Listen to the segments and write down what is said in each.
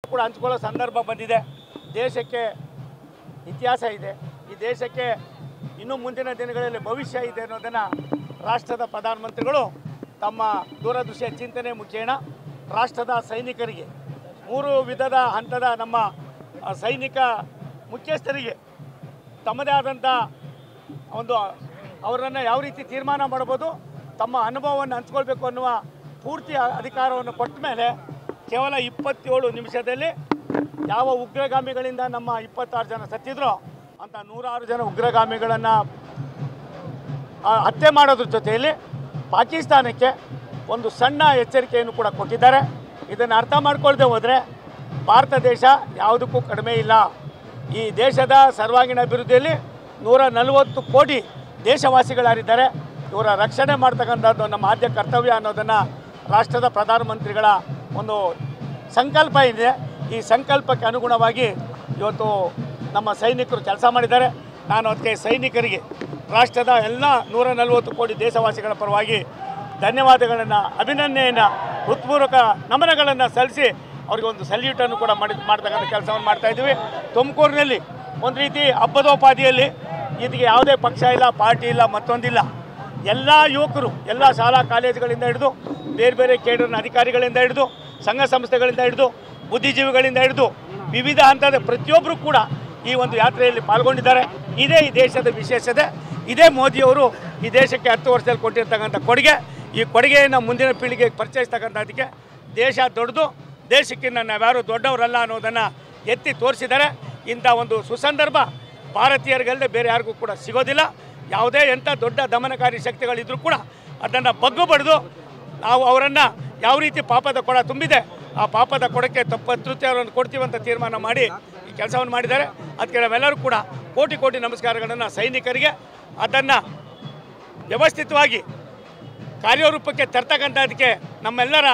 ಕೂಡ ಹಂಚಿಕೊಳ್ಳೋ ಸಂದರ್ಭ ಬಂದಿದೆ. ದೇಶಕ್ಕೆ ಇತಿಹಾಸ ಇದೆ, ಈ ದೇಶಕ್ಕೆ ಇನ್ನು ಮುಂದಿನ ದಿನಗಳಲ್ಲಿ ಭವಿಷ್ಯ ಇದೆ ಅನ್ನೋದನ್ನು ರಾಷ್ಟ್ರದ ಪ್ರಧಾನಮಂತ್ರಿಗಳು ತಮ್ಮ ದೂರದೃಷ್ಟಿಯ ಚಿಂತನೆ ಮುಖೇನ ರಾಷ್ಟ್ರದ ಸೈನಿಕರಿಗೆ 3 ವಿಧದ ಹಂತದ ನಮ್ಮ ಸೈನಿಕ ಮುಖ್ಯಸ್ಥರಿಗೆ ತಮ್ಮದೇ ಆದಂಥ ಒಂದು ಅವರನ್ನು ಯಾವ ರೀತಿ ತೀರ್ಮಾನ ಮಾಡ್ಬೋದು, ತಮ್ಮ ಅನುಭವವನ್ನು ಹಂಚ್ಕೊಳ್ಬೇಕು ಅನ್ನುವ ಪೂರ್ತಿ ಅಧಿಕಾರವನ್ನು ಕೊಟ್ಟ ಮೇಲೆ ಕೇವಲ 27 ನಿಮಿಷದಲ್ಲಿ ಯಾವ ಉಗ್ರಗಾಮಿಗಳಿಂದ ನಮ್ಮ 26 ಜನ ಸತ್ತಿದ್ರೋ ಅಂತ 106 ಜನ ಉಗ್ರಗಾಮಿಗಳನ್ನು ಹತ್ಯೆ ಮಾಡೋದ್ರ ಜೊತೆಯಲ್ಲಿ ಪಾಕಿಸ್ತಾನಕ್ಕೆ ಒಂದು ಸಣ್ಣ ಎಚ್ಚರಿಕೆಯನ್ನು ಕೂಡ ಕೊಟ್ಟಿದ್ದಾರೆ. ಇದನ್ನು ಅರ್ಥ ಮಾಡ್ಕೊಳ್ಳದೆ ಹೋದರೆ ಭಾರತ ದೇಶ ಯಾವುದಕ್ಕೂ ಕಡಿಮೆ ಇಲ್ಲ. ಈ ದೇಶದ ಸರ್ವಾಂಗೀಣ ಅಭಿವೃದ್ಧಿಯಲ್ಲಿ 140 ಕೋಟಿ ದೇಶವಾಸಿಗಳಾರಿದ್ದಾರೆ. ಇವರ ರಕ್ಷಣೆ ಮಾಡ್ತಕ್ಕಂಥದ್ದು ನಮ್ಮ ಆದ್ಯ ಕರ್ತವ್ಯ ಅನ್ನೋದನ್ನು ರಾಷ್ಟ್ರದ ಪ್ರಧಾನಮಂತ್ರಿಗಳ ಒಂದು ಸಂಕಲ್ಪ ಇದೆ. ಈ ಸಂಕಲ್ಪಕ್ಕೆ ಅನುಗುಣವಾಗಿ ಇವತ್ತು ನಮ್ಮ ಸೈನಿಕರು ಕೆಲಸ ಮಾಡಿದ್ದಾರೆ. ನಾನು ಅದಕ್ಕೆ ಸೈನಿಕರಿಗೆ ರಾಷ್ಟ್ರದ ಎಲ್ಲ 140 ಕೋಟಿ ದೇಶವಾಸಿಗಳ ಪರವಾಗಿ ಧನ್ಯವಾದಗಳನ್ನು, ಅಭಿನಂದನೆಯನ್ನು, ಹೃತ್ಪೂರ್ವಕ ನಮನಗಳನ್ನು ಸಲ್ಲಿಸಿ ಅವರಿಗೆ ಒಂದು ಸಲ್ಯೂಟನ್ನು ಕೂಡ ಮಾಡ್ತಕ್ಕಂಥ ಕೆಲಸವನ್ನು ಮಾಡ್ತಾಯಿದ್ದೀವಿ. ತುಮಕೂರಿನಲ್ಲಿ ಒಂದು ರೀತಿ ಹಬ್ಬದೋಪಾದಿಯಲ್ಲಿ ಇದಕ್ಕೆ ಯಾವುದೇ ಪಕ್ಷ ಇಲ್ಲ, ಪಾರ್ಟಿ ಇಲ್ಲ, ಮತ್ತೊಂದಿಲ್ಲ. ಎಲ್ಲ ಯುವಕರು ಎಲ್ಲ ಶಾಲಾ ಕಾಲೇಜುಗಳಿಂದ ಹಿಡಿದು ಬೇರೆ ಬೇರೆ ಕೇಡರ್ನ ಅಧಿಕಾರಿಗಳಿಂದ ಹಿಡಿದು ಸಂಘ ಸಂಸ್ಥೆಗಳಿಂದ ಹಿಡಿದು ಬುದ್ಧಿಜೀವಿಗಳಿಂದ ಹಿಡಿದು ವಿವಿಧ ಹಂತದ ಪ್ರತಿಯೊಬ್ಬರು ಕೂಡ ಈ ಒಂದು ಯಾತ್ರೆಯಲ್ಲಿ ಪಾಲ್ಗೊಂಡಿದ್ದಾರೆ. ಇದೇ ಈ ದೇಶದ ವಿಶೇಷತೆ. ಇದೇ ಮೋದಿಯವರು ಈ ದೇಶಕ್ಕೆ 10 ವರ್ಷದಲ್ಲಿ ಕೊಟ್ಟಿರ್ತಕ್ಕಂಥ ಕೊಡುಗೆ. ಈ ಕೊಡುಗೆಯನ್ನು ಮುಂದಿನ ಪೀಳಿಗೆಗೆ ಪರಿಚಯಿಸ್ತಕ್ಕಂಥದ್ದಕ್ಕೆ ದೇಶ ದೊಡ್ಡದು, ದೇಶಕ್ಕಿಂತ ನಾವ್ಯಾರು ದೊಡ್ಡವರಲ್ಲ ಅನ್ನೋದನ್ನು ಎತ್ತಿ ತೋರಿಸಿದ್ದಾರೆ. ಇಂಥ ಒಂದು ಸುಸಂದರ್ಭ ಭಾರತೀಯರಿಗಲ್ಲದೆ ಬೇರೆ ಯಾರಿಗೂ ಕೂಡ ಸಿಗೋದಿಲ್ಲ. ಯಾವುದೇ ಎಂಥ ದೊಡ್ಡ ದಮನಕಾರಿ ಶಕ್ತಿಗಳಿದ್ರೂ ಕೂಡ ಅದನ್ನು ಬಗ್ಗು ಬಡಿದು ನಾವು ಅವರನ್ನು ಯಾವ ರೀತಿ ಪಾಪದ ಕೊಡ ತುಂಬಿದೆ ಆ ಪಾಪದ ಕೊಡಕ್ಕೆ ಪ್ರತ್ಯುತ್ತರವನ್ನು ಕೊಡ್ತೀವಂತ ತೀರ್ಮಾನ ಮಾಡಿ ಈ ಕೆಲಸವನ್ನು ಮಾಡಿದ್ದಾರೆ. ಅದಕ್ಕೆ ನಾವೆಲ್ಲರೂ ಕೂಡ ಕೋಟಿ ಕೋಟಿ ನಮಸ್ಕಾರಗಳನ್ನು ಸೈನಿಕರಿಗೆ ಅದನ್ನು ವ್ಯವಸ್ಥಿತವಾಗಿ ಕಾರ್ಯರೂಪಕ್ಕೆ ತರ್ತಕ್ಕಂಥದ್ದಕ್ಕೆ ನಮ್ಮೆಲ್ಲರ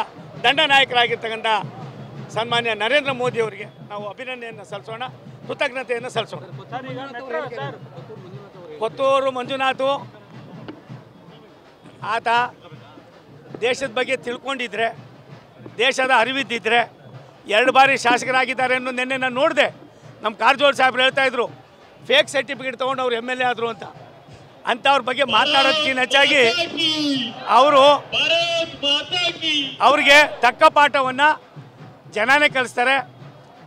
ದಂಡ ನಾಯಕರಾಗಿರ್ತಕ್ಕಂಥ ಸನ್ಮಾನ್ಯ ನರೇಂದ್ರ ಮೋದಿಯವರಿಗೆ ನಾವು ಅಭಿನಂದನೆಯನ್ನು ಸಲ್ಲಿಸೋಣ, ಕೃತಜ್ಞತೆಯನ್ನು ಸಲ್ಲಿಸೋಣ. ಕೊತ್ತೂರು ಮಂಜುನಾಥ್ ಆತ ದೇಶದ ಬಗ್ಗೆ ತಿಳ್ಕೊಂಡಿದ್ರೆ, ದೇಶದ ಅರಿವಿದ್ದಿದ್ರೆ 2 ಬಾರಿ ಶಾಸಕರಾಗಿದ್ದಾರೆ ಅನ್ನೋ ನಿನ್ನೆ ನಾನು ನೋಡಿದೆ. ನಮ್ಮ ಕಾರಜೋಳ ಸಾಹೇಬ್ರು ಹೇಳ್ತಾಯಿದ್ರು ಫೇಕ್ ಸರ್ಟಿಫಿಕೇಟ್ ತೊಗೊಂಡು ಅವ್ರು MLA ಆದರು ಅಂತ. ಅಂಥವ್ರ ಬಗ್ಗೆ ಮಾತನಾಡೋದಕ್ಕಿಂತ ಹೆಚ್ಚಾಗಿ ಅವ್ರಿಗೆ ತಕ್ಕ ಪಾಠವನ್ನು ಜನನೇ ಕಲಿಸ್ತಾರೆ.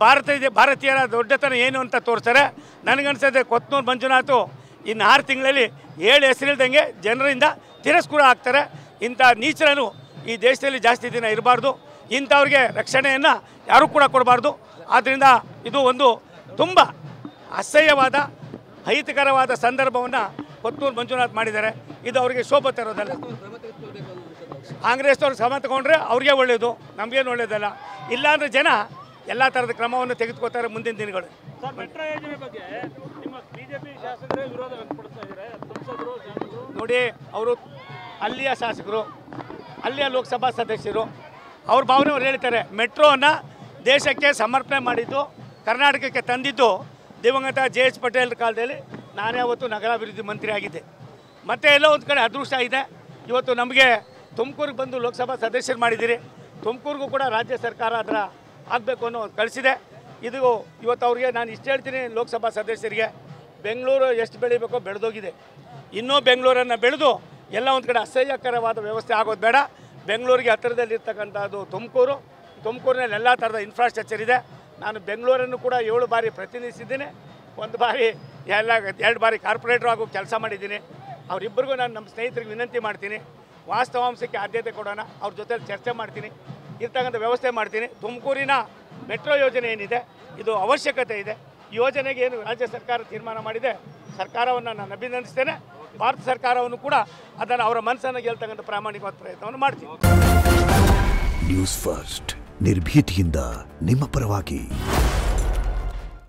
ಭಾರತೀಯರ ದೊಡ್ಡತನ ಏನು ಅಂತ ತೋರಿಸ್ತಾರೆ. ನನಗನ್ಸದೆ ಕೊತ್ತೂರು ಮಂಜುನಾಥ್ ಇನ್ನು 6 ತಿಂಗಳಲ್ಲಿ 7 ಹೆಸರಿಲ್ದಂಗೆ ಜನರಿಂದ ತಿರಸ್ಕಾರ ಆಗ್ತಾರೆ. ಇಂಥ ನೀಚರನ್ನು ಈ ದೇಶದಲ್ಲಿ ಜಾಸ್ತಿ ದಿನ ಇರಬಾರ್ದು. ಇಂಥವ್ರಿಗೆ ರಕ್ಷಣೆಯನ್ನು ಯಾರೂ ಕೂಡ ಕೊಡಬಾರ್ದು. ಆದ್ದರಿಂದ ಇದು ಒಂದು ತುಂಬ ಅಸಹ್ಯವಾದ ಅಹಿತಕರವಾದ ಸಂದರ್ಭವನ್ನು ಕೊತ್ತೂರು ಮಂಜುನಾಥ್ ಮಾಡಿದ್ದಾರೆ. ಇದು ಅವರಿಗೆ ಶೋಭೆ ತರೋದಲ್ಲ. ಕಾಂಗ್ರೆಸ್ನವ್ರು ಕ್ರಮ ತಗೊಂಡ್ರೆ ಅವ್ರಿಗೆ ಒಳ್ಳೆಯದು, ನಮಗೇನು ಒಳ್ಳೆಯದಲ್ಲ. ಇಲ್ಲಾಂದರೆ ಜನ ಎಲ್ಲ ಥರದ ಕ್ರಮವನ್ನು ತೆಗೆದುಕೋತಾರೆ ಮುಂದಿನ ದಿನಗಳು. ನೋಡಿ, ಅವರು ಅಲ್ಲಿಯ ಶಾಸಕರು, ಅಲ್ಲಿಯ ಲೋಕಸಭಾ ಸದಸ್ಯರು, ಅವ್ರ ಭಾವನೆಯವ್ರು ಹೇಳ್ತಾರೆ ಮೆಟ್ರೋವನ್ನು ದೇಶಕ್ಕೆ ಸಮರ್ಪಣೆ ಮಾಡಿದ್ದು, ಕರ್ನಾಟಕಕ್ಕೆ ತಂದಿದ್ದು ದಿವಂಗತ JH ಪಟೇಲ್ ಕಾಲದಲ್ಲಿ ನಾನೇ ಅವತ್ತು ನಗರಾಭಿವೃದ್ಧಿ ಮಂತ್ರಿ ಆಗಿದ್ದೆ. ಮತ್ತು ಎಲ್ಲೋ ಒಂದು ಕಡೆ ಅದೃಷ್ಟ ಇದೆ, ಇವತ್ತು ನಮಗೆ ತುಮಕೂರಿಗೆ ಬಂದು ಲೋಕಸಭಾ ಸದಸ್ಯರು ಮಾಡಿದ್ದೀರಿ. ತುಮಕೂರಿಗೂ ಕೂಡ ರಾಜ್ಯ ಸರ್ಕಾರ ಅದರ ಆಗಬೇಕು ಅನ್ನೋ ಕಳಿಸಿದೆ. ಇದು ಇವತ್ತು ಅವ್ರಿಗೆ ನಾನು ಇಷ್ಟು ಹೇಳ್ತೀನಿ, ಲೋಕಸಭಾ ಸದಸ್ಯರಿಗೆ ಬೆಂಗಳೂರು ಎಷ್ಟು ಬೆಳಿಬೇಕೋ ಬೆಳೆದೋಗಿದೆ. ಇನ್ನೂ ಬೆಂಗಳೂರನ್ನು ಬೆಳೆದು ಎಲ್ಲ ಒಂದು ಕಡೆ ಅಸಹ್ಯಕರವಾದ ವ್ಯವಸ್ಥೆ ಆಗೋದು ಬೇಡ. ಬೆಂಗಳೂರಿಗೆ ಹತ್ತಿರದಲ್ಲಿರ್ತಕ್ಕಂಥದ್ದು ತುಮಕೂರಿನಲ್ಲಿ ಎಲ್ಲ ಥರದ ಇನ್ಫ್ರಾಸ್ಟ್ರಕ್ಚರ್ ಇದೆ. ನಾನು ಬೆಂಗಳೂರನ್ನು ಕೂಡ 7 ಬಾರಿ ಪ್ರತಿನಿಧಿಸಿದ್ದೀನಿ. 1 ಬಾರಿ 2 ಬಾರಿ ಕಾರ್ಪೊರೇಟ್ರ್ ಆಗೋ ಕೆಲಸ ಮಾಡಿದ್ದೀನಿ. ಅವರಿಬ್ಬರಿಗೂ ನಾನು ನಮ್ಮ ಸ್ನೇಹಿತರಿಗೆ ವಿನಂತಿ ಮಾಡ್ತೀನಿ, ವಾಸ್ತವಾಂಶಕ್ಕೆ ಆದ್ಯತೆ ಕೊಡೋಣ, ಅವ್ರ ಜೊತೆಲಿ ಚರ್ಚೆ ಮಾಡ್ತೀನಿ, ಇರ್ತಕ್ಕಂಥ ವ್ಯವಸ್ಥೆ ಮಾಡ್ತೀನಿ. ತುಮಕೂರಿನ ಮೆಟ್ರೋ ಯೋಜನೆ ಏನಿದೆ ಇದು ಅವಶ್ಯಕತೆ ಇದೆ. ಯೋಜನೆಗೆ ಏನು ರಾಜ್ಯ ಸರ್ಕಾರ ತೀರ್ಮಾನ ಮಾಡಿದೆ, ಸರ್ಕಾರವನ್ನು ನಾನು ಅಭಿನಂದಿಸ್ತೇನೆ. ಭಾರತ ಸರ್ಕಾರವನ್ನು ಕೂಡ ಅದನ್ನು ಅವರ ಮನಸ್ಸನ್ನು ಗೆಲ್ತಕ್ಕಂಥ ಪ್ರಾಮಾಣಿಕವಾದ ಪ್ರಯತ್ನವನ್ನು ಮಾಡ್ತೀವಿ. ನ್ಯೂಸ್ ಫಸ್ಟ್, ನಿರ್ಭೀತಿಯಿಂದ ನಿಮ್ಮ ಪರವಾಗಿ.